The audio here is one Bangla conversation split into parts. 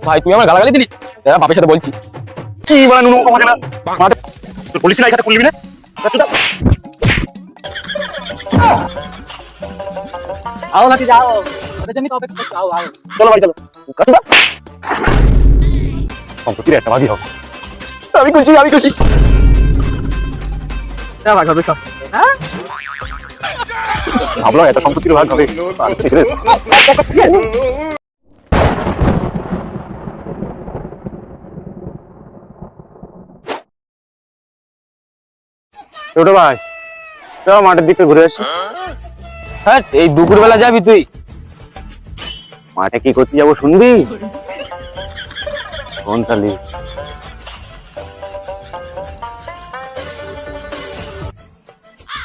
ভাই তুই আমার গালাগালি দিলি, দাদা বাপের সাথে বলছি। কি বলা নুনু কথা না মাঠে তোর পুলিশ না এখানে করলি না আও নাকি যাও, ওদের জন্য তো অপেক্ষা করছি। আও আও চলো বাড়ি চলো কাটুদা সম্পত্তির একটা ভাগই হোক। আমি খুশি আমি খুশি। যা ভাগ হবে সব। হ্যাঁ ভাবলো এত সম্পত্তির ভাগ হবে। ছোট ভাই চল মাঠের দিকে ঘুরে আসি। হ্যাঁ এই দুপুর বেলা যাবি তুই? মাঠে কি করতে যাবো শুনবি? কোন তালি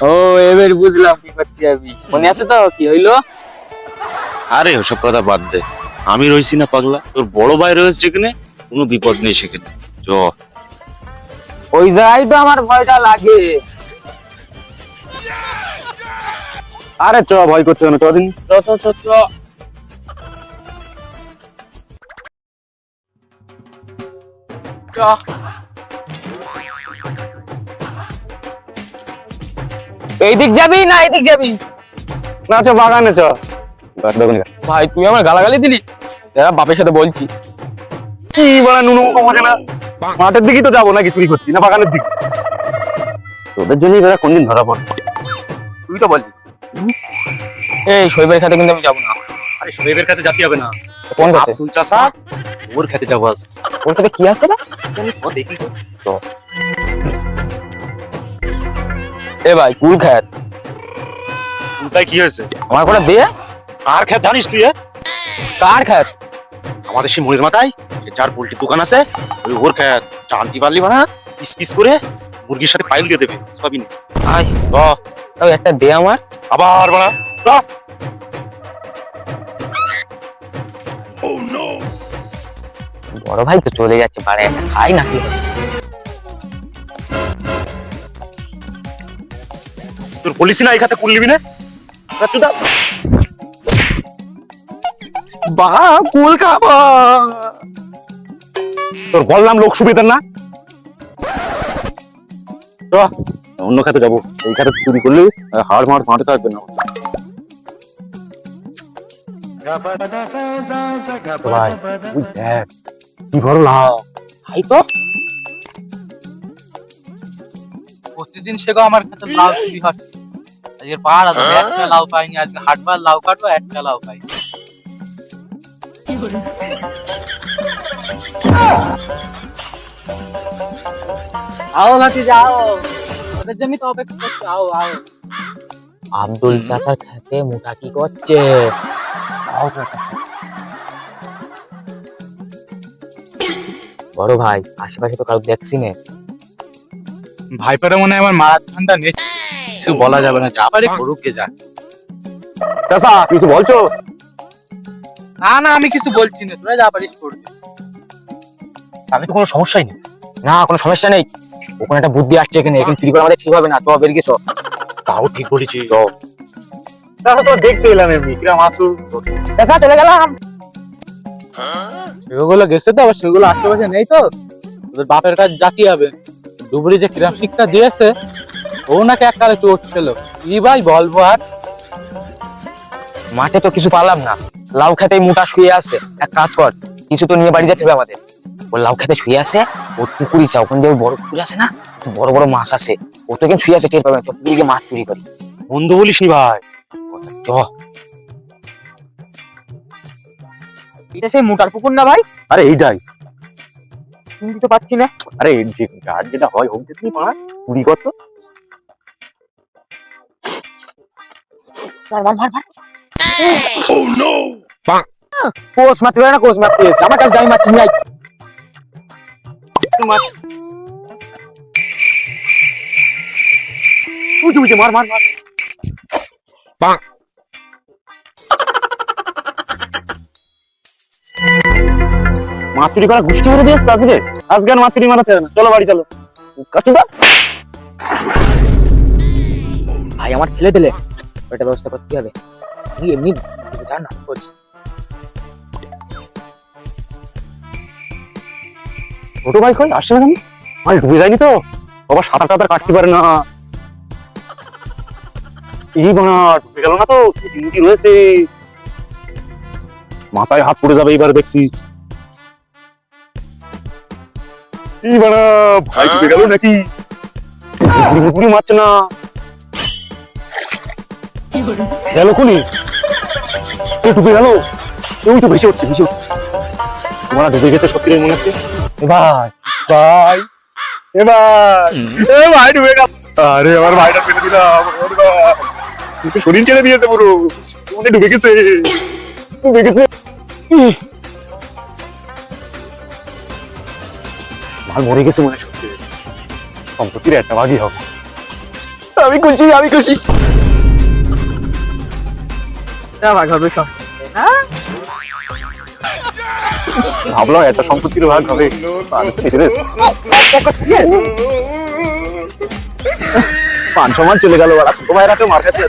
ও এবার বুঝলাম কি করতে যাবি। মনে আছে তো কি হইলো? আরে ওসব কথা বাদ দে, আমি রইছি না পাগলা, তোর বড় ভাই রয়েছে যেখানে, কোনো বিপদ নেই সেখানে। চ ওই জায়গায় তো আমার ভয়টা লাগে। আরে চ ভয় করতে হবে না চদিন চ চ চ চ চ। এইদিক যাবি না এইদিক যাবি? না চ বাগানে চ। ভাই তুই আমার গালাগালি দিলি, দাদা বাপের সাথে বলছি। কি বলা নুনু কথা না মাঠের দিকেই তো যাবো নাকি চুরি করতে না বাগানের দিকে? তোদের জন্য এরা কোনদিন ধরা পড়ে তুই তো বললি। এই শৈবের খাতে কিন্তু আমি যাবো না। আরে শরীফের কাছে যেতে হবে না, কোন খাতে? আব্দুল চাচা ওর খেতে যাবো আজ। ওর খাতে কি আছে রে? ও দেখি তো এ ভাই কুল খাত তাই কি হয়েছে? আমার করে দিয়ে। কার খেত জানিস তুই? কার খাত? আমাদের সেই মনির মাথায় যার পোল্ট্রির দোকান আছে ওই ওর খেত। জানতে পারলি না পিস পিস করে মুরগির সাথে পাইল দিয়ে দেবে সবই নে। আয় চ তাও একটা দে আমার। আবার বাড়া বড় ভাই তো চলে যাচ্ছে বাড়ি, একটা খাই নাকি? তোর পুলিশ না এই খাতে কুল নিবি না বা কুল খাবা। তোর বললাম লোক সুবিধার না চ, অন্য খাতে যাবো। এই খাতে চুরি করলে হাড় মার ফাঁটে থাকবে না। ভাই তুই দেখ কি বড় লাভ। খাই তো প্রতিদিন সেগো আমার কাছে লাউ চুরি হয়। আজকে পাহাড় আছে একটা লাউ পাইনি, আজকে হাটবার লাউ কাটবো একটা লাউ পাই। আও ভাতি যাও, ওদের জন্য তো অপেক্ষা করছি। আও আও। আব্দুল চাচার খেতে মোটা কি করছে? বড় ভাই আশেপাশে তো কারো দেখছি না। ভাইপারে মনে হয় আমার মারার ঠান্ডা নিচ্ছে, কিছু বলা যাবে না, যা পারে করুকে যা। চাচা কিছু বলছো? না না আমি কিছু বলছি না, তোরা যা পারিস করবি। তাহলে তো কোনো সমস্যাই নেই। না কোনো সমস্যা নেই, ওখানে একটা বুদ্ধি আসছে, এখানে এখানে চুরি করা আমাদের ঠিক হবে না। চ বেরিয়ে গেছো। তাও ঠিক বলেছি। চাচা তো দেখতে এলাম এমনি কিরম আসু। চাচা চলে গেলাম। সেগুলো গেছে তো, আবার সেগুলো আশেপাশে নেই তো, ওদের বাপের কাছে জাতি হবে। ডুবুরি যে কিরাম শিক্ষা দিয়েছে, ও নাকি এককালে চোট ছিল। কি ভাই বলবো আর? মাঠে তো কিছু পালাম না, লাউ খেতে মোটা শুয়ে আছে। এক কাজ কর, কিছু তো নিয়ে বাড়ি যেতে হবে আমাদের। ও লাউ খেতে শুয়ে আছে, ওর পুকুরি চা, ওখান দিয়ে বড় পুকুর আছে না, বড় বড় মাছ আছে। ও তো এখানে শুয়ে আছে, টের পাবে না। পুকুরে গিয়ে মাছ চুরি করি। বন্ধু বলিস নি ভাই। চ। এটা সেই মোটার পুকুর না ভাই? আরে এইটাই। চিনতে তো পাচ্ছি না। আরে যে গার্ড যেটা হয় হোক দেখি পাড়া চুরি করতো। মার মার মার মার। Oh no! কোষ মারতে পারে না, কোষ মারতে এসে আমার কাছে দামি মাছ নিয়ে আই। বুঝে মার মার মার। মাছ চুরি করা গোষ্ঠী মেরে দিয়েছে আজকে। আজকে আর মাছ চুরি মারাতে হবে না, চলো বাড়ি চলো। কাটুদা ভাই আমার ফেলে দিলে, ওটা ব্যবস্থা করতে হবে। এমনি না করছি। ছোট ভাই কই আসছে না কেন? মাছ ডুবে যায়নি তো? বাবা সাঁতার টাতার কাটতে পারে না। এই বানা ডুবে গেল না তো? ডিউটি রয়েছে, মাথায় হাত পড়ে যাবে এইবার দেখছি। এই বানা ভাই ডুবে গেল নাকি? মুড়ি মারছে না গেল কোনি? ডুবে গেল, ওই তো ভেসে উঠছে ভেসে উঠছে। তোমার ডুবে গেছে সত্যি মনে হচ্ছে। এ ভাই ভাই এ ভাই এ ভাই ডুবে গেল। আরে আমার ভাইটা ফেলে দিলাম। ওরে ভাই, তুই তো শরীর ছেড়ে দিয়েছে পুরো, মনে ডুবে গেছে ডুবে গেছে। মাল মরে গেছে মনে সত্যি, সম্পত্তির একটা ভাগই হোক। আমি খুশি আমি খুশি। ভাগ হবে সব। ভাবলাম একটা সম্পত্তির ভাগ হবে, মান সম্মান চলে গেল। ছোট ভাইয়ের হাতে মার খাচ্ছে।